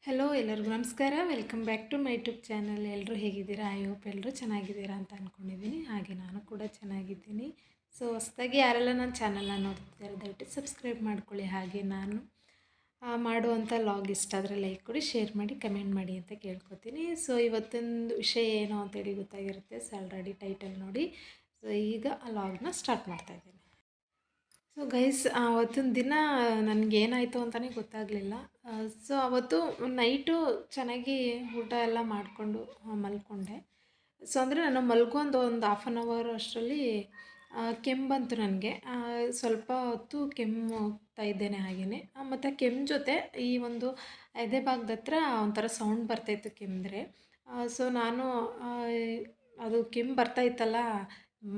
Hello ಎಲ್ಲರಿಗೂ ನಮಸ್ಕಾರ. Welcome back to my YouTube channel. ಎಲ್ಲರೂ ಹೇಗಿದ್ದೀರಾ? ಐ ಹೋಪ್ ಎಲ್ಲರೂ ಚೆನ್ನಾಗಿದ್ದೀರಾ ಅಂತ ಅಂದ್ಕೊಂಡಿದ್ದೀನಿ. ಹಾಗೆ ನಾನು ಕೂಡ ಚೆನ್ನಾಗಿದ್ದೀನಿ. ಸೊ ಹೊಸದಾಗಿ ಯಾರೆಲ್ಲ ನನ್ನ ಚಾನಲ್ನ ನೋಡ್ತಿದ್ದಾರೆ ದಯವಿಟ್ಟು ಸಬ್ಸ್ಕ್ರೈಬ್ ಮಾಡ್ಕೊಳ್ಳಿ. ಹಾಗೆ ನಾನು ಮಾಡುವಂಥ ಲಾಗ್ ಇಷ್ಟ ಆದರೆ ಲೈಕ್ ಕೊಡಿ, ಶೇರ್ ಮಾಡಿ, ಕಮೆಂಟ್ ಮಾಡಿ ಅಂತ ಕೇಳ್ಕೊತೀನಿ. ಸೊ ಇವತ್ತೊಂದು ವಿಷಯ ಏನು ಅಂತೇಳಿ ಗೊತ್ತಾಗಿರುತ್ತೆ. ಸೊ ಆಲ್ರೆಡಿ ಟೈಟಲ್ ನೋಡಿ. ಸೊ ಈಗ ಆ ಲಾಗ್ನ ಸ್ಟಾರ್ಟ್ ಮಾಡ್ತಾಯಿದ್ದೀನಿ. ಸೊ ಗೈಸ್, ಅವತ್ತಿನ ದಿನ ನನಗೇನಾಯಿತು ಅಂತಲೇ ಗೊತ್ತಾಗಲಿಲ್ಲ. ಸೊ ಅವತ್ತು ನೈಟು ಚೆನ್ನಾಗಿ ಊಟ ಎಲ್ಲ ಮಾಡಿಕೊಂಡು ಮಲ್ಕೊಂಡೆ. ಸೊ ಅಂದರೆ ನಾನು ಮಲ್ಕೊಂಡು ಒಂದು ಹಾಫ್ ಆನ್ ಅವರ್ ಅಷ್ಟರಲ್ಲಿ ಕೆಮ್ಮು ಬಂತು ನನಗೆ. ಸ್ವಲ್ಪ ಹೊತ್ತು ಕೆಮ್ಮುತ್ತಾ ಇದ್ದೇನೆ ಹಾಗೆಯೇ. ಮತ್ತು ಕೆಮ್ಮು ಜೊತೆ ಈ ಒಂದು ಎದೆ ಭಾಗದ ಹತ್ರ ಒಂಥರ ಸೌಂಡ್ ಬರ್ತಾಯಿತ್ತು ಕೆಮ್ಮಿದ್ರೆ. ಸೊ ನಾನು ಅದು ಕೆಮ್ಮು ಬರ್ತಾಯಿತ್ತಲ್ಲ,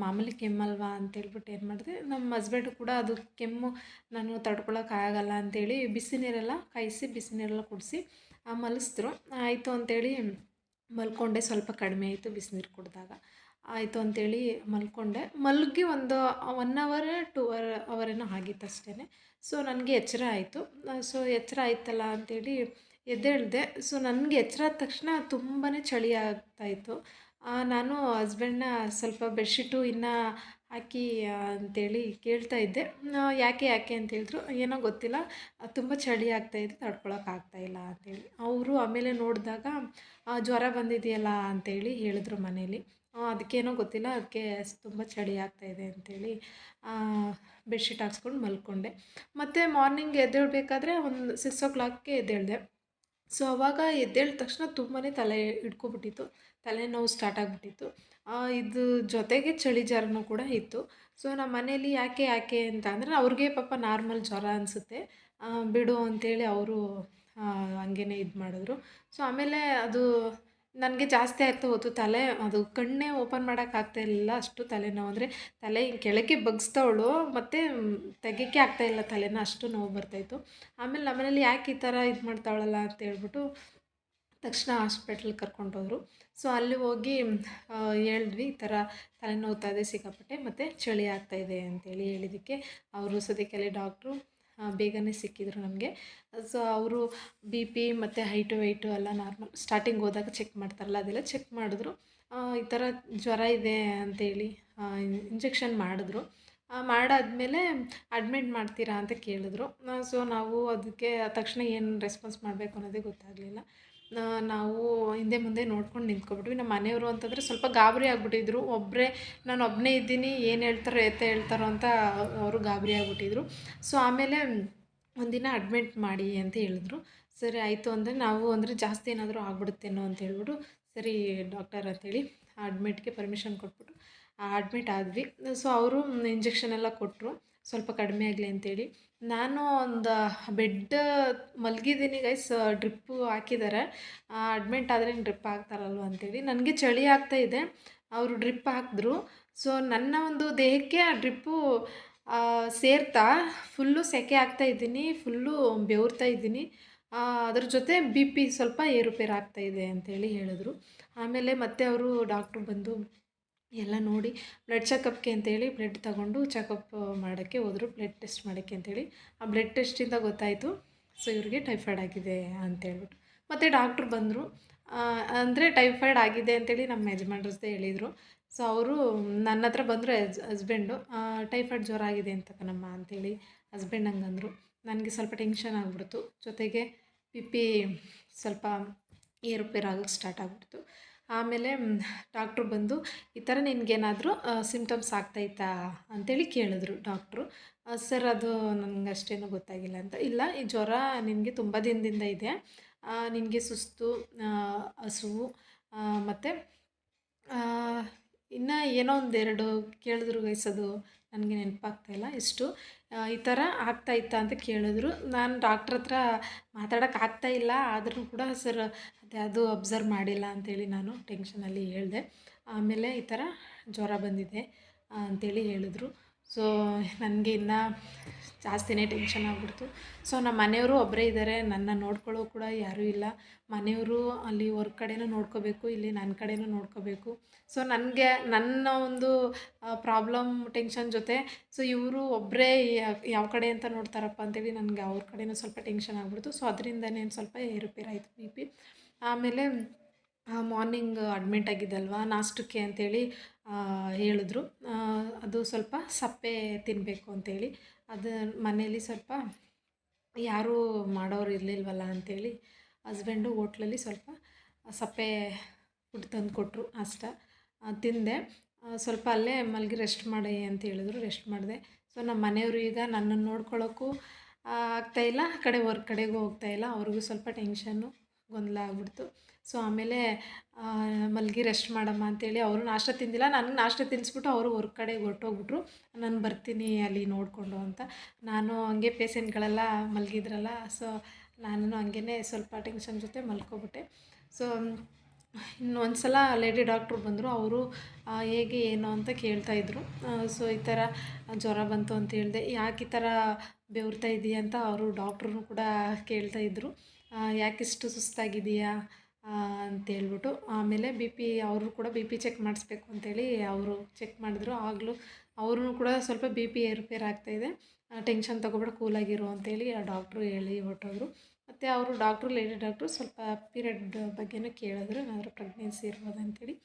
ಮಾಮೂಲಿ ಕೆಮ್ಮಲ್ವಾ ಅಂತೇಳ್ಬಿಟ್ಟು ಏನು ಮಾಡಿದೆ, ನಮ್ಮ ಹಸ್ಬೆಂಡು ಕೂಡ ಅದು ಕೆಮ್ಮು ನಾನು ತಡ್ಕೊಳಕ್ಕಾಗಲ್ಲ ಅಂಥೇಳಿ ಬಿಸಿ ನೀರೆಲ್ಲ ಕಾಯಿಸಿ ಬಿಸಿ ನೀರೆಲ್ಲ ಕುಡಿಸಿ ಮಲಗಿಸಿದ್ರು. ಆಯಿತು ಅಂಥೇಳಿ ಮಲ್ಕೊಂಡೆ. ಸ್ವಲ್ಪ ಕಡಿಮೆ ಆಯಿತು ಬಿಸಿನೀರು ಕುಡಿದಾಗ. ಆಯಿತು ಅಂಥೇಳಿ ಮಲ್ಕೊಂಡೆ. ಮಲಗಿ ಒಂದು 1 ಅವರ್ 2 ಅವರ್ ಏನೋ ಆಗಿತ್ತು ಅಷ್ಟೇ. ಸೊ ನನಗೆ ಎಚ್ಚರ ಆಯಿತು. ಸೊ ಎಚ್ಚರ ಆಯ್ತಲ್ಲ ಅಂಥೇಳಿ ಎದ್ದೇಳಿದೆ. ಸೊ ನನಗೆ ಎಚ್ಚರ ಆದ ತಕ್ಷಣ ತುಂಬಾ ಚಳಿ ಆಗ್ತಾಯಿತ್ತು. ನಾನು ಹಸ್ಬೆಂಡ್ನ ಸ್ವಲ್ಪ ಬೆಡ್ಶೀಟು ಇನ್ನೂ ಹಾಕಿ ಅಂಥೇಳಿ ಕೇಳ್ತಾ ಇದ್ದೆ. ಯಾಕೆ ಅಂತ ಹೇಳಿದ್ರು. ಏನೋ ಗೊತ್ತಿಲ್ಲ, ತುಂಬ ಚಳಿ ಆಗ್ತಾಯಿದೆ, ತಡ್ಕೊಳಕ್ಕಾಗ್ತಾಯಿಲ್ಲ ಅಂಥೇಳಿ. ಅವರು ಆಮೇಲೆ ನೋಡಿದಾಗ ಜ್ವರ ಬಂದಿದೆಯಲ್ಲ ಅಂಥೇಳಿ ಹೇಳಿದ್ರು ಮನೇಲಿ. ಅದಕ್ಕೇನೋ ಗೊತ್ತಿಲ್ಲ, ಅದಕ್ಕೆ ತುಂಬ ಚಳಿ ಆಗ್ತಾಯಿದೆ ಅಂಥೇಳಿ ಬೆಡ್ಶೀಟ್ ಹಾಕ್ಸ್ಕೊಂಡು ಮಲ್ಕೊಂಡೆ. ಮತ್ತು ಮಾರ್ನಿಂಗ್ ಎದ್ದೇಳಬೇಕಾದ್ರೆ ಒಂದು 6 o'clockಗೆ ಎದ್ದೇಳಿದೆ. ಸೊ ಅವಾಗ ಎದ್ದೇಳಿದ ತಕ್ಷಣ ತುಂಬಾ ತಲೆ ಹಿಡ್ಕೊಬಿಟ್ಟಿತ್ತು, ತಲೆನೋವು ಸ್ಟಾರ್ಟ್ ಆಗಿಬಿಟ್ಟಿತ್ತು. ಇದು ಜೊತೆಗೆ ಚಳಿ ಜ್ವರನೂ ಕೂಡ ಇತ್ತು. ಸೊ ನಮ್ಮ ಮನೇಲಿ ಯಾಕೆ ಅಂತ ಅಂದರೆ ಅವ್ರಿಗೆ ಪಾಪ ನಾರ್ಮಲ್ ಜ್ವರ ಅನಿಸುತ್ತೆ, ಬಿಡು ಅಂಥೇಳಿ ಅವರು ಹಂಗೇ ಇದು ಮಾಡಿದ್ರು. ಸೊ ಆಮೇಲೆ ಅದು ನನಗೆ ಜಾಸ್ತಿ ಆಗ್ತಾ ಹೋಯ್ತು. ತಲೆ ಅದು ಕಣ್ಣೇ ಓಪನ್ ಮಾಡೋಕ್ಕಾಗ್ತಾಯಿರಲಿಲ್ಲ, ಅಷ್ಟು ತಲೆನೋವು. ಅಂದರೆ ತಲೆ ಹಿಂಗೆ ಕೆಳಗೆ ಬಗ್ಗಿಸ್ತವಳು ಮತ್ತು ತೆಗಿಯೋಕ್ಕೆ ಆಗ್ತಾಯಿಲ್ಲ ತಲೆನ, ಅಷ್ಟು ನೋವು ಬರ್ತಾಯಿತ್ತು. ಆಮೇಲೆ ನಮ್ಮನೇಲಿ ಯಾಕೆ ಈ ಥರ ಇದು ಮಾಡ್ತಾವಳಲ್ಲ ಅಂತ ಹೇಳ್ಬಿಟ್ಟು ತಕ್ಷಣ ಹಾಸ್ಪಿಟ್ಲಿಗೆ ಕರ್ಕೊಂಡೋದ್ರು. ಸೊ ಅಲ್ಲಿ ಹೋಗಿ ಹೇಳಿದ್ವಿ, ಈ ಥರ ತಲೆನೋವ್ತಾ ಇದೆ ಸಿಕ್ಕಾಪಟ್ಟೆ ಮತ್ತು ಚಳಿ ಆಗ್ತಾಯಿದೆ ಅಂತೇಳಿ ಹೇಳಿದ್ದಕ್ಕೆ ಅವರು ಸದ್ಯಕ್ಕೆ ಡಾಕ್ಟ್ರು ಬೇಗನೆ ಸಿಕ್ಕಿದ್ರು ನಮಗೆ. ಸೊ ಅವರು ಬಿ ಪಿ ಮತ್ತು ಹೈಟು ವೆಯ್ಟು ಎಲ್ಲ ನಾರ್ಮಲ್, ಸ್ಟಾರ್ಟಿಂಗ್ ಹೋದಾಗ ಚೆಕ್ ಮಾಡ್ತಾರಲ್ಲ ಅದೆಲ್ಲ ಚೆಕ್ ಮಾಡಿದ್ರು. ಈ ಥರ ಜ್ವರ ಇದೆ ಅಂಥೇಳಿ ಇಂಜೆಕ್ಷನ್ ಮಾಡಿದ್ರು. ಮಾಡಾದಮೇಲೆ ಅಡ್ಮಿಟ್ ಮಾಡ್ತೀರಾ ಅಂತ ಕೇಳಿದ್ರು. ಸೊ ನಾವು ಅದಕ್ಕೆ ತಕ್ಷಣ ಏನು ರೆಸ್ಪಾನ್ಸ್ ಮಾಡಬೇಕು ಅನ್ನೋದೇ ಗೊತ್ತಾಗಲಿಲ್ಲ. ನಾವು ಹಿಂದೆ ಮುಂದೆ ನೋಡ್ಕೊಂಡು ನಿಂತ್ಕೊಬಿಟ್ವಿ. ನಮ್ಮ ಮನೆಯವರು ಅಂತಂದರೆ ಸ್ವಲ್ಪ ಗಾಬರಿ ಆಗಿಬಿಟ್ಟಿದ್ರು. ನಾನು ಒಬ್ಬನೇ ಇದ್ದೀನಿ, ಏನು ಹೇಳ್ತಾರೋ ಎತ್ತ ಹೇಳ್ತಾರೋ ಅಂತ ಅವರು ಗಾಬರಿ ಆಗಿಬಿಟ್ಟಿದ್ರು. ಸೊ ಆಮೇಲೆ ಒಂದಿನ ಅಡ್ಮಿಟ್ ಮಾಡಿ ಅಂತ ಹೇಳಿದ್ರು. ಸರಿ ಆಯಿತು ಅಂದರೆ ನಾವು ಅಂದರೆ ಜಾಸ್ತಿ ಏನಾದರೂ ಆಗ್ಬಿಡುತ್ತೇನೋ ಅಂತ ಹೇಳ್ಬಿಟ್ಟು ಸರಿ ಡಾಕ್ಟರ್ ಅಂತೇಳಿ ಅಡ್ಮಿಟ್ಗೆ ಪರ್ಮಿಷನ್ ಕೊಟ್ಬಿಟ್ಟು ಅಡ್ಮಿಟ್ ಆದ್ವಿ. ಸೊ ಅವರು ಇಂಜೆಕ್ಷನ್ ಎಲ್ಲ ಕೊಟ್ಟರು ಸ್ವಲ್ಪ ಕಡಿಮೆ ಆಗಲಿ ಅಂತೇಳಿ. ನಾನು ಒಂದು ಬೆಡ್ ಮಲಗಿದ್ದೀನಿ ಗೈಸ್, ಡ್ರಿಪ್ಪು ಹಾಕಿದ್ದಾರೆ. ಅಡ್ಮಿಟ್ ಆದರೆ ಡ್ರಿಪ್ ಹಾಕ್ತಾರಲ್ವ ಅಂತೇಳಿ ನನಗೆ ಚಳಿ ಆಗ್ತಾಯಿದೆ, ಅವರು ಡ್ರಿಪ್ ಹಾಕಿದ್ರು. ಸೊ ನನ್ನ ಒಂದು ದೇಹಕ್ಕೆ ಆ ಡ್ರಿಪ್ಪು ಸೇರ್ತಾ ಫುಲ್ಲು ಸೆಕೆ ಆಗ್ತಾಯಿದ್ದೀನಿ, ಫುಲ್ಲು ಬೆವರ್ತಾ ಇದ್ದೀನಿ. ಅದ್ರ ಜೊತೆ ಬಿ ಪಿ ಸ್ವಲ್ಪ ಏರುಪೇರು ಆಗ್ತಾಯಿದೆ ಅಂತೇಳಿ ಹೇಳಿದ್ರು. ಆಮೇಲೆ ಮತ್ತೆ ಅವರು ಡಾಕ್ಟ್ರು ಬಂದು ಎಲ್ಲ ನೋಡಿ ಬ್ಲಡ್ ಚೆಕಪ್ಗೆ ಅಂತೇಳಿ ಬ್ಲಡ್ ತಗೊಂಡು ಚೆಕಪ್ ಮಾಡೋಕ್ಕೆ ಹೋದರು, ಬ್ಲಡ್ ಟೆಸ್ಟ್ ಮಾಡೋಕ್ಕೆ ಅಂತೇಳಿ. ಆ ಬ್ಲಡ್ ಟೆಸ್ಟಿಂದ ಗೊತ್ತಾಯಿತು ಸೊ ಇವ್ರಿಗೆ ಟೈಫಾಯ್ಡ್ ಆಗಿದೆ ಅಂತೇಳ್ಬಿಟ್ಟು. ಮತ್ತು ಡಾಕ್ಟ್ರು ಬಂದರು. ಅಂದರೆ ಟೈಫಾಯ್ಡ್ ಆಗಿದೆ ಅಂತೇಳಿ ನಮ್ಮ ಯಜಮಾನ್ರ ಜೊತೆ ಹೇಳಿದರು. ಸೊ ಅವರು ನನ್ನ ಹತ್ರ ಬಂದರು, ಹಸ್ಬೆಂಡು, ಟೈಫಾಯ್ಡ್ ಜ್ವರ ಆಗಿದೆ ಅಂತ ಕಣಮ್ಮ ಅಂತೇಳಿ ಹಸ್ಬೆಂಡ್ ಹಂಗಂದರು. ನನಗೆ ಸ್ವಲ್ಪ ಟೆನ್ಷನ್ ಆಗಿಬಿಡ್ತು, ಜೊತೆಗೆ ಬಿ ಪಿ ಸ್ವಲ್ಪ ಏರುಪೇರು ಆಗೋಕ್ಕೆ ಸ್ಟಾರ್ಟ್ ಆಗಿಬಿಡ್ತು. ಆಮೇಲೆ ಡಾಕ್ಟ್ರು ಬಂದು ಈ ಥರ ನಿನಗೇನಾದರೂ ಸಿಮ್ಟಮ್ಸ್ ಆಗ್ತಾಯಿತ್ತಾ ಅಂತೇಳಿ ಕೇಳಿದ್ರು ಡಾಕ್ಟ್ರು. ಸರ್ ಅದು ನನಗೆ ಅಷ್ಟೇನು ಗೊತ್ತಾಗಿಲ್ಲ ಅಂತ. ಇಲ್ಲ, ಈ ಜ್ವರ ನಿನಗೆ ತುಂಬ ದಿನದಿಂದ ಇದೆ, ನಿನಗೆ ಸುಸ್ತು, ಹಸುವು ಮತ್ತು ಇನ್ನು ಏನೋ ಒಂದೆರಡು ಕೇಳಿದ್ರು ಗೈಸ್, ಅದು ನನಗೆ ನೆನಪಾಗ್ತಾಯಿಲ್ಲ ಎಷ್ಟು. ಈ ಥರ ಆಗ್ತಾಯಿತ್ತಾ ಅಂತ ಕೇಳಿದ್ರು. ನಾನು ಡಾಕ್ಟ್ರ್ ಹತ್ರ ಮಾತಾಡೋಕ್ಕಾಗ್ತಾಯಿಲ್ಲ, ಆದ್ರೂ ಕೂಡ ಸರ್ ಅದ್ಯಾವುದು ಅಬ್ಸರ್ವ್ ಮಾಡಿಲ್ಲ ಅಂಥೇಳಿ ನಾನು ಟೆನ್ಷನಲ್ಲಿ ಹೇಳಿದೆ. ಆಮೇಲೆ ಈ ಥರ ಜ್ವರ ಬಂದಿದೆ ಅಂಥೇಳಿ ಹೇಳಿದ್ರು. ಸೊ ನನಗೆ ಇನ್ನೂ ಜಾಸ್ತಿನೇ ಟೆನ್ಷನ್ ಆಗಿಬಿಡ್ತು. ಸೊ ನಮ್ಮ ಮನೆಯವರು ಒಬ್ಬರೇ ಇದ್ದಾರೆ, ನನ್ನ ನೋಡ್ಕೊಳ್ಳೋ ಕೂಡ ಯಾರೂ ಇಲ್ಲ. ಮನೆಯವರು ಅಲ್ಲಿ ಹೊರ್ಗ್ ಕಡೆನೂ ನೋಡ್ಕೋಬೇಕು, ಇಲ್ಲಿ ನನ್ನ ಕಡೆನೂ ನೋಡ್ಕೋಬೇಕು. ಸೊ ನನಗೆ ನನ್ನ ಒಂದು ಪ್ರಾಬ್ಲಮ್ ಟೆನ್ಷನ್ ಜೊತೆ ಸೊ ಇವರು ಒಬ್ಬರೇ ಯಾವ ಕಡೆ ಅಂತ ನೋಡ್ತಾರಪ್ಪ ಅಂತೇಳಿ ನನಗೆ ಅವ್ರ ಕಡೆನೂ ಸ್ವಲ್ಪ ಟೆನ್ಷನ್ ಆಗಿಬಿಡ್ತು. ಸೊ ಅದರಿಂದನೇ ಸ್ವಲ್ಪ ಏರುಪೇರಾಯಿತು ಬಿ ಪಿ. ಆಮೇಲೆ ಮಾರ್ನಿಂಗ್ ಅಡ್ಮಿಟ್ ಆಗಿದ್ದಲ್ವ, ನಾಷ್ಟಕ್ಕೆ ಅಂತೇಳಿ ಹೇಳಿದ್ರು. ಅದು ಸ್ವಲ್ಪ ಸಪ್ಪೆ ತಿನ್ನಬೇಕು ಅಂತೇಳಿ. ಅದು ಮನೇಲಿ ಸ್ವಲ್ಪ ಯಾರೂ ಮಾಡೋರು ಇರಲಿಲ್ವಲ್ಲ ಅಂಥೇಳಿ ಹಸ್ಬೆಂಡು ಹೋಟ್ಲಲ್ಲಿ ಸ್ವಲ್ಪ ಸಪ್ಪೆ ಫುಡ್ ತಂದು ಕೊಟ್ಟರು. ನಾಷ್ಟ ತಿಂದೆ. ಸ್ವಲ್ಪ ಅಲ್ಲೇ ಮಲಗಿ ರೆಸ್ಟ್ ಮಾಡಿ ಅಂತ ಹೇಳಿದ್ರು, ರೆಸ್ಟ್ ಮಾಡಿದೆ. ಸೊ ನಮ್ಮ ಮನೆಯವರು ಈಗ ನನ್ನನ್ನು ನೋಡ್ಕೊಳ್ಳೋಕ್ಕೂ ಆಗ್ತಾಯಿಲ್ಲ, ಆ ಕಡೆ ಹೊರ್ಗ್ ಕಡೆಗೂ ಹೋಗ್ತಾಯಿಲ್ಲ. ಅವ್ರಿಗೂ ಸ್ವಲ್ಪ ಟೆನ್ಷನ್ನು, ಗೊಂದಲ ಆಗ್ಬಿಡ್ತು. ಸೊ ಆಮೇಲೆ ಮಲಗಿ ರೆಸ್ಟ್ ಮಾಡಮ್ಮ ಅಂತೇಳಿ ಅವರು ನಾಷ್ಟ ತಿಂದಿಲ್ಲ, ನನಗೆ ನಾಷ್ಟ ತಿನ್ನಿಸ್ಬಿಟ್ಟು ಅವರು ಹೊರ್ಗ್ ಕಡೆಗೆ ಹೊರ್ಟೋಗ್ಬಿಟ್ರು. ನಾನು ಬರ್ತೀನಿ ಅಲ್ಲಿ ನೋಡಿಕೊಂಡು ಅಂತ. ನಾನು ಹಂಗೆ ಪೇಸೆಂಟ್ಗಳೆಲ್ಲ ಮಲಗಿದ್ರಲ್ಲ, ಸೊ ನಾನು ಹಂಗೇ ಸ್ವಲ್ಪ ಟೆನ್ಷನ್ ಜೊತೆ ಮಲ್ಕೊಬಿಟ್ಟೆ. ಸೊ ಇನ್ನೊಂದು ಸಲ ಲೇಡಿ ಡಾಕ್ಟ್ರು ಬಂದರು. ಅವರು ಹೇಗೆ ಏನು ಅಂತ ಕೇಳ್ತಾಯಿದ್ರು. ಸೊ ಈ ಥರ ಜ್ವರ ಬಂತು ಅಂತ ಹೇಳಿದೆ. ಯಾಕೆ ಈ ಥರ ಬೆವರ್ತಾ ಇದೀಯ ಅಂತ ಅವರು ಡಾಕ್ಟ್ರೂ ಕೂಡ ಕೇಳ್ತಾಯಿದ್ರು. ಯಾಕಿಷ್ಟು ಸುಸ್ತಾಗಿದೆಯಾ ಅಂತೇಳ್ಬಿಟ್ಟು. ಆಮೇಲೆ ಬಿ ಪಿ, ಅವರು ಕೂಡ ಬಿ ಪಿ ಚೆಕ್ ಮಾಡಿಸ್ಬೇಕು ಅಂತೇಳಿ ಅವರು ಚೆಕ್ ಮಾಡಿದ್ರು. ಆಗಲೂ ಅವ್ರೂ ಕೂಡ ಸ್ವಲ್ಪ ಬಿ ಪಿ ಏರುಪೇರು ಆಗ್ತಾಯಿದೆ, ಟೆನ್ಷನ್ ತೊಗೊಬೇಡ, ಕೂಲಾಗಿರು ಅಂತೇಳಿ ಆ ಡಾಕ್ಟ್ರು ಹೇಳಿ ಹೊರಟೋದ್ರು. ಮತ್ತು ಅವರು ಡಾಕ್ಟ್ರು, ಲೇಡಿ ಡಾಕ್ಟ್ರು ಸ್ವಲ್ಪ ಪೀರಿಯಡ್ ಬಗ್ಗೆನೂ ಕೇಳಿದ್ರು, ಏನಾದರೂ ಪ್ರೆಗ್ನೆನ್ಸಿ ಇರ್ಬೋದು ಅಂತೇಳಿ.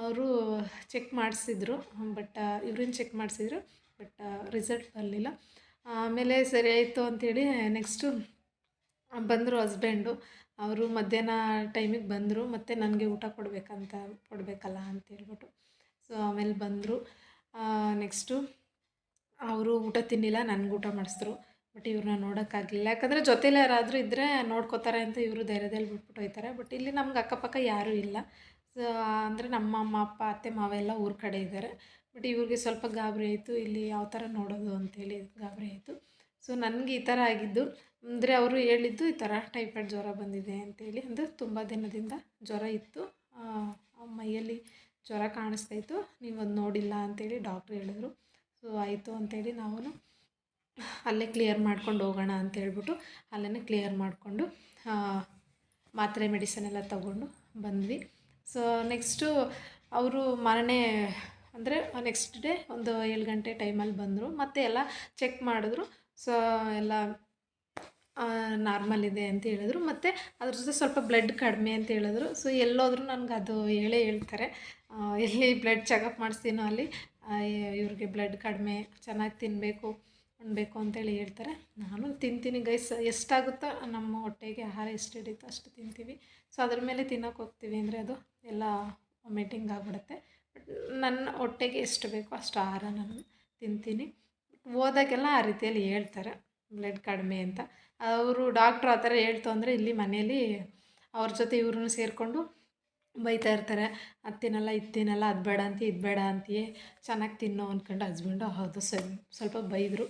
ಅವರು ಚೆಕ್ ಮಾಡಿಸಿದ್ರು, ಬಟ್ ಯೂರಿನ್ ಚೆಕ್ ಮಾಡಿಸಿದ್ರು, ಬಟ್ ರಿಸಲ್ಟ್ ಬರಲಿಲ್ಲ. ಆಮೇಲೆ ಸರಿ ಆಯಿತು ಅಂಥೇಳಿ ನೆಕ್ಸ್ಟು ಬಂದರು ಹಸ್ಬೆಂಡು. ಅವರು ಮಧ್ಯಾಹ್ನ ಟೈಮಿಗೆ ಬಂದರು, ಮತ್ತು ನನಗೆ ಊಟ ಕೊಡಬೇಕಲ್ಲ ಅಂತೇಳ್ಬಿಟ್ಟು. ಸೊ ಆಮೇಲೆ ಬಂದರು. ನೆಕ್ಸ್ಟು ಅವರು ಊಟ ತಿನ್ನಿಲ್ಲ, ನನಗೆ ಊಟ ಮಾಡಿಸಿದ್ರು. ಬಟ್ ಇವ್ರನ್ನ ನೋಡೋಕ್ಕಾಗಲಿಲ್ಲ, ಯಾಕಂದರೆ ಜೊತೇಲಿ ಯಾರಾದರೂ ಇದ್ದರೆ ನೋಡ್ಕೋತಾರೆ ಅಂತ ಇವರು ಧೈರ್ಯದಲ್ಲಿ ಬಿಟ್ಬಿಟ್ಟು ಹೋಗ್ತಾರೆ. ಬಟ್ ಇಲ್ಲಿ ನಮ್ಗೆ ಅಕ್ಕಪಕ್ಕ ಯಾರೂ ಇಲ್ಲ. ಸೊ ಅಂದರೆ ನಮ್ಮ ಅಮ್ಮ, ಅಪ್ಪ, ಅತ್ತೆ, ಮಾವ ಎಲ್ಲ ಊರ ಕಡೆ ಇದ್ದಾರೆ. ಬಟ್ ಇವ್ರಿಗೆ ಸ್ವಲ್ಪ ಗಾಬರಿ ಆಯಿತು, ಇಲ್ಲಿ ಯಾವ ಥರ ನೋಡೋದು ಅಂತೇಳಿ ಗಾಬರಿ ಆಯಿತು. ಸೊ ನನಗೆ ಈ ಥರ ಆಗಿದ್ದು ಅಂದರೆ ಅವರು ಹೇಳಿದ್ದು ಈ ಥರ ಟೈಫಾಯ್ಡ್ ಜ್ವರ ಬಂದಿದೆ ಅಂತೇಳಿ. ಅಂದರೆ ತುಂಬ ದಿನದಿಂದ ಜ್ವರ ಇತ್ತು, ಮೈಯಲ್ಲಿ ಜ್ವರ ಕಾಣಿಸ್ತಾಯಿತ್ತು, ನೀವು ಅದು ನೋಡಿಲ್ಲ ಅಂತೇಳಿ ಡಾಕ್ಟ್ರು ಹೇಳಿದ್ರು. ಸೊ ಆಯಿತು ಅಂತೇಳಿ ನಾವು ಅಲ್ಲೇ ಕ್ಲಿಯರ್ ಮಾಡ್ಕೊಂಡು ಹೋಗೋಣ ಅಂತೇಳ್ಬಿಟ್ಟು ಅಲ್ಲೇ ಕ್ಲಿಯರ್ ಮಾಡಿಕೊಂಡು ಮಾತ್ರೆ ಮೆಡಿಸನ್ ಎಲ್ಲ ತೊಗೊಂಡು ಬಂದ್ವಿ. ಸೊ ನೆಕ್ಸ್ಟು ಅವರು ಮಾರನೇ ಅಂದರೆ ನೆಕ್ಸ್ಟ್ ಡೇ ಒಂದು 7 ಗಂಟೆ ಟೈಮಲ್ಲಿ ಬಂದರು. ಮತ್ತೆ ಎಲ್ಲ ಚೆಕ್ ಮಾಡಿದ್ರು. ಸೊ ಎಲ್ಲ ನಾರ್ಮಲ್ ಇದೆ ಅಂತ ಹೇಳಿದ್ರು. ಮತ್ತು ಅದ್ರ ಜೊತೆ ಸ್ವಲ್ಪ ಬ್ಲಡ್ ಕಡಿಮೆ ಅಂತ ಹೇಳಿದ್ರು. ಸೊ ಎಲ್ಲೋದ್ರೂ ನನಗೆ ಅದು ಹೇಳ್ತಾರೆ, ಎಲ್ಲಿ ಬ್ಲಡ್ ಚೆಕಪ್ ಮಾಡಿಸ್ತೀನೋ ಅಲ್ಲಿ ಇವ್ರಿಗೆ ಬ್ಲಡ್ ಕಡಿಮೆ, ಚೆನ್ನಾಗಿ ತಿನ್ನಬೇಕು, ಉಣ್ಣಬೇಕು ಅಂತೇಳಿ ಹೇಳ್ತಾರೆ. ನಾನು ತಿಂತೀನಿ ಗೈಸ್, ಎಷ್ಟಾಗುತ್ತೋ ನಮ್ಮ ಹೊಟ್ಟೆಗೆ ಆಹಾರ ಎಷ್ಟು ಹಿಡಿಯುತ್ತೋ ಅಷ್ಟು ತಿಂತೀವಿ. ಸೊ ಅದ್ರ ಮೇಲೆ ತಿನ್ನೋಕೆ ಹೋಗ್ತೀವಿ ಅಂದರೆ ಅದು ಎಲ್ಲ ವಾಮಿಟಿಂಗ್ ಆಗಿಬಿಡುತ್ತೆ. ಬಟ್ ನನ್ನ ಹೊಟ್ಟೆಗೆ ಎಷ್ಟು ಬೇಕೋ ಅಷ್ಟು ಆಹಾರ ನಾನು ತಿಂತೀನಿ. ಹೋದಾಗೆಲ್ಲ ಆ ರೀತಿಯಲ್ಲಿ ಹೇಳ್ತಾರೆ ಬ್ಲಡ್ ಕಡಿಮೆ ಅಂತ. ಅವರು ಡಾಕ್ಟ್ರು ಆ ಥರ ಹೇಳ್ತು ಅಂದರೆ ಇಲ್ಲಿ ಮನೇಲಿ ಅವ್ರ ಜೊತೆ ಇವ್ರೂ ಸೇರಿಕೊಂಡು ಬೈತಾ ಇರ್ತಾರೆ. ಅದು ತಿನ್ನಲ್ಲ, ಇದು ತಿನ್ನಲ್ಲ, ಅದು ಬೇಡ ಅಂತೀಯ, ಇದು ಬೇಡ ಅಂತೀಯೇ, ಚೆನ್ನಾಗಿ ತಿನ್ನು ಅಂದ್ಕೊಂಡು ಹಸ್ಬೆಂಡು ಹೌದು ಸ್ವಲ್ಪ ಬೈದರು.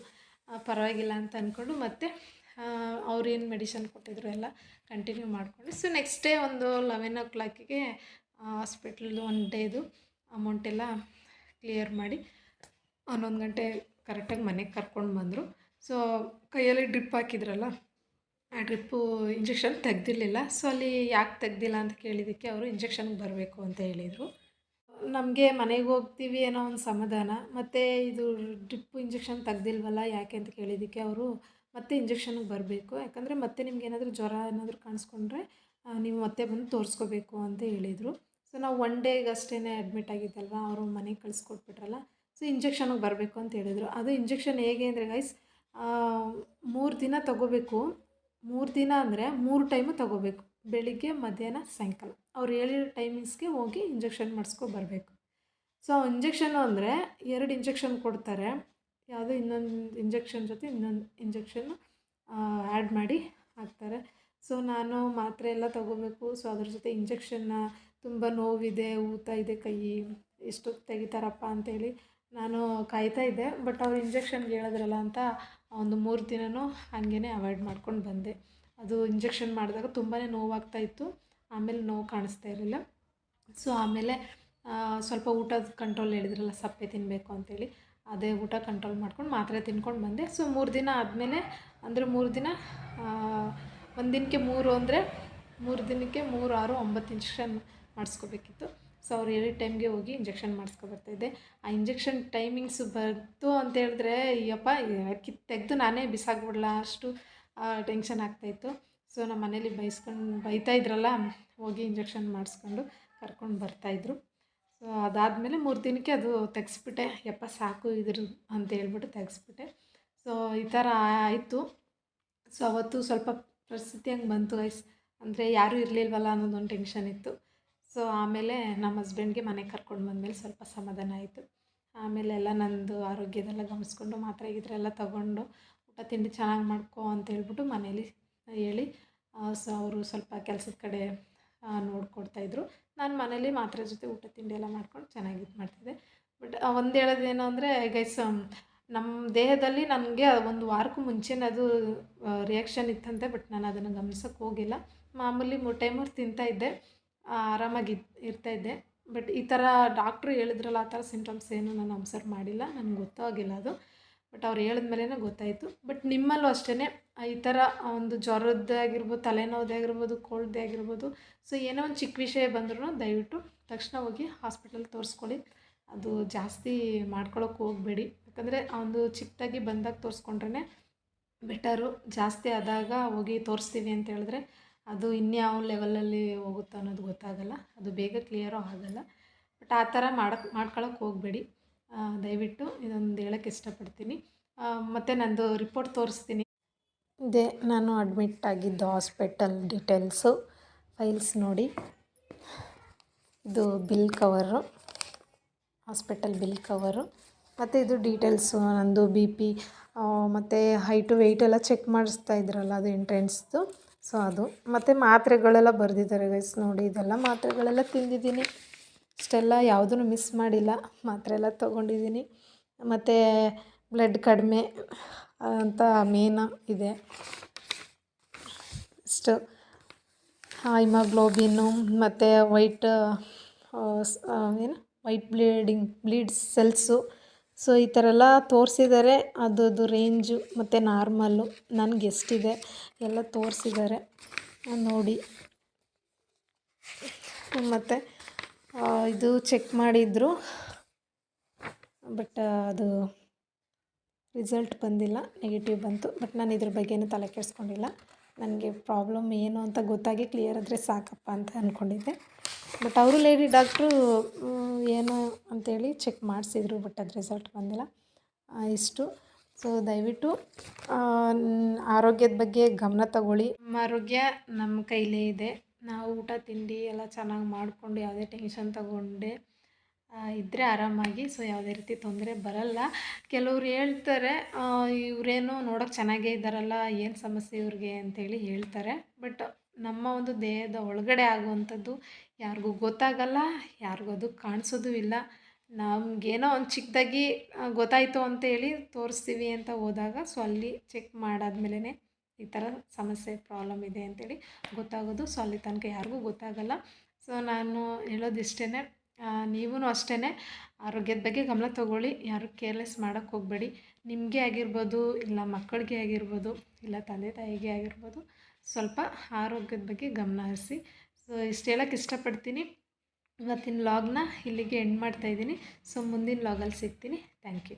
ಪರವಾಗಿಲ್ಲ ಅಂತ ಅಂದ್ಕೊಂಡು ಮತ್ತೆ ಅವ್ರೇನು ಮೆಡಿಷನ್ ಕೊಟ್ಟಿದ್ರು ಎಲ್ಲ ಕಂಟಿನ್ಯೂ ಮಾಡಿಕೊಂಡು. ಸೊ ನೆಕ್ಸ್ಟ್ ಡೇ ಒಂದು 11 o'clock ಹಾಸ್ಪಿಟ್ಲದು ಒನ್ ಡೇದು ಅಮೌಂಟೆಲ್ಲ ಕ್ಲಿಯರ್ ಮಾಡಿ 11 ಗಂಟೆ ಕರೆಕ್ಟಾಗಿ ಮನೆಗೆ ಕರ್ಕೊಂಡು ಬಂದರು. ಸೊ ಕೈಯಲ್ಲಿ ಡ್ರಿಪ್ ಹಾಕಿದ್ರಲ್ಲ, ಆ ಡ್ರಿಪ್ಪು ಇಂಜೆಕ್ಷನ್ ತೆಗ್ದಿರಲಿಲ್ಲ. ಸೊ ಅಲ್ಲಿ ಯಾಕೆ ತೆಗ್ದಿಲ್ಲ ಅಂತ ಕೇಳಿದ್ದಕ್ಕೆ ಅವರು ಇಂಜೆಕ್ಷನ್ಗೆ ಬರಬೇಕು ಅಂತ ಹೇಳಿದರು. ನಮಗೆ ಮನೆಗೆ ಹೋಗ್ತೀವಿ ಅನ್ನೋ ಒಂದು ಸಮಾಧಾನ, ಮತ್ತು ಇದು ಡ್ರಿಪ್ಪು ಇಂಜೆಕ್ಷನ್ ತೆಗ್ದಿಲ್ವಲ್ಲ ಯಾಕೆ ಅಂತ ಕೇಳಿದ್ದಕ್ಕೆ ಅವರು ಮತ್ತೆ ಇಂಜೆಕ್ಷನ್ಗೆ ಬರಬೇಕು, ಯಾಕಂದರೆ ಮತ್ತೆ ನಿಮ್ಗೇನಾದರೂ ಜ್ವರ ಏನಾದರೂ ಕಾಣಿಸ್ಕೊಂಡ್ರೆ ನೀವು ಮತ್ತೆ ಬಂದು ತೋರಿಸ್ಕೋಬೇಕು ಅಂತ ಹೇಳಿದರು. ಸೊ ನಾವು 1 ಡೇಗಷ್ಟೇ ಅಡ್ಮಿಟ್ ಆಗಿದ್ದಲ್ವ, ಅವರು ಮನೆಗೆ ಕಳಿಸ್ಕೊಟ್ಬಿಟ್ರಲ್ಲ. ಸೊ ಇಂಜೆಕ್ಷನ್ಗೆ ಬರಬೇಕು ಅಂತ ಹೇಳಿದರು. ಅದು ಇಂಜೆಕ್ಷನ್ ಹೇಗೆ ಅಂದರೆ ಗೈಸ್ 3 ದಿನ ತೊಗೋಬೇಕು. 3 ದಿನ ಅಂದರೆ 3 ಟೈಮು ತೊಗೋಬೇಕು, ಬೆಳಿಗ್ಗೆ, ಮಧ್ಯಾಹ್ನ, ಸಾಯಂಕಾಲ. ಅವ್ರು ಹೇಳಿರೋ ಟೈಮಿಂಗ್ಸ್ಗೆ ಹೋಗಿ ಇಂಜೆಕ್ಷನ್ ಮಾಡಿಸ್ಕೊಬರ್ಬೇಕು. ಸೊ ಇಂಜೆಕ್ಷನು ಅಂದರೆ 2 ಇಂಜೆಕ್ಷನ್ ಕೊಡ್ತಾರೆ, ಯಾವುದೋ ಇನ್ನೊಂದು ಇಂಜೆಕ್ಷನ್ ಜೊತೆ ಇನ್ನೊಂದು ಇಂಜೆಕ್ಷನ್ನು ಆ್ಯಡ್ ಮಾಡಿ ಹಾಕ್ತಾರೆ. ಸೊ ನಾನು ಮಾತ್ರೆ ಎಲ್ಲ ತೊಗೋಬೇಕು. ಸೊ ಅದ್ರ ಜೊತೆ ಇಂಜೆಕ್ಷನ್ನ ತುಂಬ ನೋವಿದೆ, ಊತ ಇದೆ ಕೈ, ಎಷ್ಟೊತ್ತು ತೆಗಿತಾರಪ್ಪ ಅಂತೇಳಿ ನಾನು ಕಾಯ್ತಾ ಇದ್ದೆ. ಬಟ್ ಅವ್ರು ಇಂಜೆಕ್ಷನ್ಗೆ ಹೇಳಿದ್ರಲ್ಲ ಅಂತ ಒಂದು 3 ದಿನವೂ ಹಾಗೇ ಅವಾಯ್ಡ್ ಮಾಡ್ಕೊಂಡು ಬಂದೆ. ಅದು ಇಂಜೆಕ್ಷನ್ ಮಾಡಿದಾಗ ತುಂಬಾ ನೋವಾಗ್ತಾಯಿತ್ತು, ಆಮೇಲೆ ನೋವು ಕಾಣಿಸ್ತಾ ಇರಲಿಲ್ಲ. ಸೊ ಆಮೇಲೆ ಸ್ವಲ್ಪ ಊಟದ ಕಂಟ್ರೋಲ್ ಹೇಳಿದ್ರಲ್ಲ, ಸಪ್ಪೆ ತಿನ್ನಬೇಕು ಅಂತೇಳಿ, ಅದೇ ಊಟ ಕಂಟ್ರೋಲ್ ಮಾಡ್ಕೊಂಡು ಮಾತ್ರೆ ತಿನ್ಕೊಂಡು ಬಂದೆ. ಸೊ 3 ದಿನ ಆದಮೇಲೆ ಅಂದರೆ 3 ದಿನ, ಒಂದು ದಿನಕ್ಕೆ 3 ಅಂದರೆ 3 ದಿನಕ್ಕೆ 3, 6, 9 ಇಂಜೆಕ್ಷನ್ ಮಾಡಿಸ್ಕೋಬೇಕಿತ್ತು. ಸೊ ಅವ್ರು ಹೇಳಿದ ಟೈಮ್ಗೆ ಹೋಗಿ ಇಂಜೆಕ್ಷನ್ ಮಾಡಿಸ್ಕೊಬರ್ತಾಯಿದ್ದೆ. ಆ ಇಂಜೆಕ್ಷನ್ ಟೈಮಿಂಗ್ಸು ಬಂತು ಅಂತ ಹೇಳಿದ್ರೆ ಯಪ್ಪ ತೆಗೆದು ನಾನೇ ಬಿಸಾಕ್ಬಿಡ್ಲಾ ಅಷ್ಟು ಟೆನ್ಷನ್ ಆಗ್ತಾಯಿತ್ತು. ಸೊ ನಮ್ಮ ಮನೇಲಿ ಬೈತಾ ಇದ್ರಲ್ಲ, ಹೋಗಿ ಇಂಜೆಕ್ಷನ್ ಮಾಡಿಸ್ಕೊಂಡು ಕರ್ಕೊಂಡು ಬರ್ತಾಯಿದ್ರು. ಸೊ ಅದಾದಮೇಲೆ 3 ದಿನಕ್ಕೆ ಅದು ತೆಗೆಸ್ಬಿಟ್ಟೆ. ಯಪ್ಪ ಸಾಕು ಇದ್ರ ಅಂತ ಹೇಳ್ಬಿಟ್ಟು ತೆಗೆಸ್ಬಿಟ್ಟೆ. ಸೊ ಈ ಥರ ಆಯಿತು. ಸೊ ಅವತ್ತು ಸ್ವಲ್ಪ ಪರಿಸ್ಥಿತಿ ಹಂಗೆ ಬಂತು ಗೈಸ್, ಅಂದರೆ ಯಾರೂ ಇರಲಿಲ್ವಲ್ಲ ಅನ್ನೋದೊಂದು ಟೆನ್ಷನ್ ಇತ್ತು. ಸೊ ಆಮೇಲೆ ನಮ್ಮ ಹಸ್ಬೆಂಡ್ಗೆ ಮನೆಗೆ ಕರ್ಕೊಂಡು ಬಂದಮೇಲೆ ಸ್ವಲ್ಪ ಸಮಾಧಾನ ಆಯಿತು. ಆಮೇಲೆ ಎಲ್ಲ ನಂದು ಆರೋಗ್ಯದೆಲ್ಲ ಗಮನಿಸ್ಕೊಂಡು ಮಾತ್ರೆ ಗೀತ್ರೆ ಎಲ್ಲ ತೊಗೊಂಡು ಊಟ ತಿಂಡಿ ಚೆನ್ನಾಗಿ ಮಾಡ್ಕೊ ಅಂತ ಹೇಳ್ಬಿಟ್ಟು ಮನೇಲಿ ಹೇಳಿ, ಸೊ ಅವರು ಸ್ವಲ್ಪ ಕೆಲಸದ ಕಡೆ ನೋಡ್ಕೊಡ್ತಾಯಿದ್ರು. ನಾನು ಮನೇಲಿ ಮಾತ್ರೆ ಜೊತೆ ಊಟ ತಿಂಡಿ ಎಲ್ಲ ಮಾಡ್ಕೊಂಡು ಚೆನ್ನಾಗಿ ಇದು ಮಾಡ್ತಿದ್ದೆ. ಬಟ್ ಒಂದು ಹೇಳೋದೇನು ಅಂದರೆ ಗೈಸ್, ನಮ್ಮ ದೇಹದಲ್ಲಿ ನನಗೆ ಒಂದು ವಾರಕ್ಕೂ ಮುಂಚೆನೇ ಅದು ರಿಯಾಕ್ಷನ್ ಇತ್ತಂತೆ. ಬಟ್ ನಾನು ಅದನ್ನು ಗಮನಿಸೋಕ್ಕೆ ಹೋಗಿಲ್ಲ. ಮಾಮೂಲಿ 3 ಟೈಮು ತಿಂತಾಯಿದ್ದೆ, ಆರಾಮಾಗಿ ಇರ್ತಾಯಿದ್ದೆ. ಬಟ್ ಈ ಥರ ಡಾಕ್ಟ್ರು ಹೇಳಿದ್ರಲ್ಲ, ಆ ಥರ ಸಿಂಟಮ್ಸ್ ಏನು ನಾನು ಅಬ್ಸರ್ವ್ ಮಾಡಿಲ್ಲ, ನನಗೆ ಗೊತ್ತಾಗಿಲ್ಲ ಅದು. ಬಟ್ ಅವ್ರು ಹೇಳಿದ್ಮೇಲೆ ಗೊತ್ತಾಯಿತು. ಬಟ್ ನಿಮ್ಮಲ್ಲೂ ಅಷ್ಟೇ ಈ ಥರ ಒಂದು ಜ್ವರದ್ದೇ ಆಗಿರ್ಬೋದು, ತಲೆನೋವುದೇ ಆಗಿರ್ಬೋದು, ಕೋಲ್ಡ್ದೇ ಆಗಿರ್ಬೋದು, ಸೊ ಏನೋ ಒಂದು ಚಿಕ್ಕ ವಿಷಯ ಬಂದ್ರೂ ದಯವಿಟ್ಟು ತಕ್ಷಣ ಹೋಗಿ ಹಾಸ್ಪಿಟಲ್ ತೋರಿಸ್ಕೊಳ್ಳಿ. ಅದು ಜಾಸ್ತಿ ಮಾಡ್ಕೊಳಕ್ಕೆ ಹೋಗಬೇಡಿ. ಯಾಕಂದರೆ ಒಂದು ಚಿಕ್ಕದಾಗಿ ಬಂದಾಗ ತೋರಿಸ್ಕೊಂಡ್ರೆ ಬೆಟರು. ಜಾಸ್ತಿ ಆದಾಗ ಹೋಗಿ ತೋರಿಸ್ತೀವಿ ಅಂತ ಹೇಳಿದ್ರೆ ಅದು ಇನ್ಯಾವ ಲೆವೆಲಲ್ಲಿ ಹೋಗುತ್ತೋ ಅನ್ನೋದು ಗೊತ್ತಾಗಲ್ಲ, ಅದು ಬೇಗ ಕ್ಲಿಯರು ಆಗೋಲ್ಲ. ಬಟ್ ಆ ಥರ ಮಾಡ್ಕೊಳಕ್ಕೆ ಹೋಗಬೇಡಿ ದಯವಿಟ್ಟು. ಇದೊಂದು ಹೇಳೋಕ್ಕೆ ಇಷ್ಟಪಡ್ತೀನಿ. ಮತ್ತು ನಂದು ರಿಪೋರ್ಟ್ ತೋರಿಸ್ತೀನಿ. ಇದೇ ನಾನು ಅಡ್ಮಿಟ್ ಆಗಿದ್ದು ಹಾಸ್ಪಿಟಲ್ ಡೀಟೇಲ್ಸು, ಫೈಲ್ಸ್ ನೋಡಿ. ಇದು bill cover, hospital bill cover, ಮತ್ತು ಇದು ಡೀಟೇಲ್ಸು ನಂದು BP ಮತ್ತು ಹೈಟು ವೆಯ್ಟ್ ಎಲ್ಲ ಚೆಕ್ ಮಾಡಿಸ್ತಾ ಇದ್ರಲ್ಲ, ಅದು ಎಂಟ್ರೆನ್ಸ್ದು. ಸೊ ಅದು ಮತ್ತು ಮಾತ್ರೆಗಳೆಲ್ಲ ಬರೆದಿದ್ದಾರೆ ಗೈಸ್ ನೋಡಿ. ಇದೆಲ್ಲ ಮಾತ್ರೆಗಳೆಲ್ಲ ತಿಂದಿದ್ದೀನಿ, ಇಷ್ಟೆಲ್ಲ ಯಾವುದೂ ಮಿಸ್ ಮಾಡಿಲ್ಲ. ಮಾತ್ರೆ ಎಲ್ಲ ತೊಗೊಂಡಿದ್ದೀನಿ. ಮತ್ತು ಬ್ಲಡ್ ಕಡಿಮೆ ಅಂತ ಮೇನ್ ಇದೆ. ಇಷ್ಟು ಹಿಮೋಗ್ಲೋಬಿನ್ನು ಮತ್ತು ವೈಟ್ ಬ್ಲೀಡ್ ಸೆಲ್ಸು, ಸೊ ಈ ಥರ ಎಲ್ಲ ತೋರಿಸಿದ್ದಾರೆ. ಅದು ರೇಂಜು ಮತ್ತು ನಾರ್ಮಲ್ಲು ನನಗೆ ಎಷ್ಟಿದೆ ಎಲ್ಲ ತೋರಿಸಿದ್ದಾರೆ ನೋಡಿ. ಮತ್ತು ಇದು ಚೆಕ್ ಮಾಡಿದ್ರು, ಬಟ್ ಅದು ರಿಸಲ್ಟ್ ಬಂದಿಲ್ಲ, ನೆಗೆಟಿವ್ ಬಂತು. ಬಟ್ ನಾನು ಇದ್ರ ಬಗ್ಗೆನೂ ತಲೆ ಕೆಡಿಸ್ಕೊಂಡಿಲ್ಲ. ನನಗೆ ಪ್ರಾಬ್ಲಮ್ ಏನು ಅಂತ ಗೊತ್ತಾಗಿ ಕ್ಲಿಯರ್ ಆದರೆ ಸಾಕಪ್ಪ ಅಂತ ಅಂದ್ಕೊಂಡಿದ್ದೆ. ಬಟ್ ಅವರು ಲೇಡಿ ಡಾಕ್ಟ್ರು ಏನು ಅಂಥೇಳಿ ಚೆಕ್ ಮಾಡಿಸಿದ್ರು, ಬಟ್ ಅದು ರಿಸಲ್ಟ್ ಬಂದಿಲ್ಲ. ಇಷ್ಟು. ಸೊ ದಯವಿಟ್ಟು ಆರೋಗ್ಯದ ಬಗ್ಗೆ ಗಮನ ತಗೊಳ್ಳಿ. ನಮ್ಮ ಆರೋಗ್ಯ ನಮ್ಮ ಕೈಲೇ ಇದೆ. ನಾವು ಊಟ ತಿಂಡಿ ಎಲ್ಲ ಚೆನ್ನಾಗಿ ಮಾಡಿಕೊಂಡು ಯಾವುದೇ ಟೆನ್ಷನ್ ತಗೊಂಡೆ ಇದ್ದರೆ ಆರಾಮಾಗಿ, ಸೊ ಯಾವುದೇ ರೀತಿ ತೊಂದರೆ ಬರಲ್ಲ. ಕೆಲವ್ರು ಹೇಳ್ತಾರೆ ಇವರೇನು ನೋಡೋಕ್ಕೆ ಚೆನ್ನಾಗೇ ಇದ್ದಾರಲ್ಲ, ಏನು ಸಮಸ್ಯೆ ಇವ್ರಿಗೆ ಅಂತೇಳಿ ಹೇಳ್ತಾರೆ. ಬಟ್ ನಮ್ಮ ಒಂದು ದೇಹದ ಒಳಗಡೆ ಆಗುವಂಥದ್ದು ಯಾರಿಗೂ ಗೊತ್ತಾಗಲ್ಲ, ಯಾರಿಗೂ ಅದು ಕಾಣಿಸೋದು ಇಲ್ಲ. ನಮಗೇನೋ ಒಂದು ಚಿಕ್ಕದಾಗಿ ಗೊತ್ತಾಯಿತು ಅಂತೇಳಿ ತೋರಿಸ್ತೀವಿ ಅಂತ ಹೋದಾಗ, ಸೊ ಅಲ್ಲಿ ಚೆಕ್ ಮಾಡಾದ್ಮೇಲೆ ಈ ಥರ ಸಮಸ್ಯೆ ಪ್ರಾಬ್ಲಮ್ ಇದೆ ಅಂತೇಳಿ ಗೊತ್ತಾಗೋದು. ಸೊ ಅಲ್ಲಿ ತನಕ ಯಾರಿಗೂ ಗೊತ್ತಾಗಲ್ಲ. ಸೊ ನಾನು ಹೇಳೋದಿಷ್ಟೇ, ನೀವೂ ಅಷ್ಟೇ ಆರೋಗ್ಯದ ಬಗ್ಗೆ ಗಮನ ತಗೊಳ್ಳಿ. ಯಾರು ಕೇರ್ಲೆಸ್ ಮಾಡೋಕ್ಕೆ ಹೋಗಬೇಡಿ. ನಿಮಗೆ ಆಗಿರ್ಬೋದು, ಇಲ್ಲ ಮಕ್ಕಳಿಗೆ ಆಗಿರ್ಬೋದು, ಇಲ್ಲ ತಂದೆ ತಾಯಿಗೆ ಆಗಿರ್ಬೋದು, ಸ್ವಲ್ಪ ಆರೋಗ್ಯದ ಬಗ್ಗೆ ಗಮನ ಹರಿಸಿ. ಸೊ ಇಷ್ಟು ಹೇಳೋಕ್ಕೆ ಇಷ್ಟಪಡ್ತೀನಿ. ಇವತ್ತಿನ ವ್ಲಾಗ್ನ ಇಲ್ಲಿಗೆ ಎಂಡ್ ಮಾಡ್ತಾಯಿದ್ದೀನಿ. ಸೊ ಮುಂದಿನ ವ್ಲಾಗಲ್ಲಿ ಸಿಗ್ತೀನಿ. Thank you.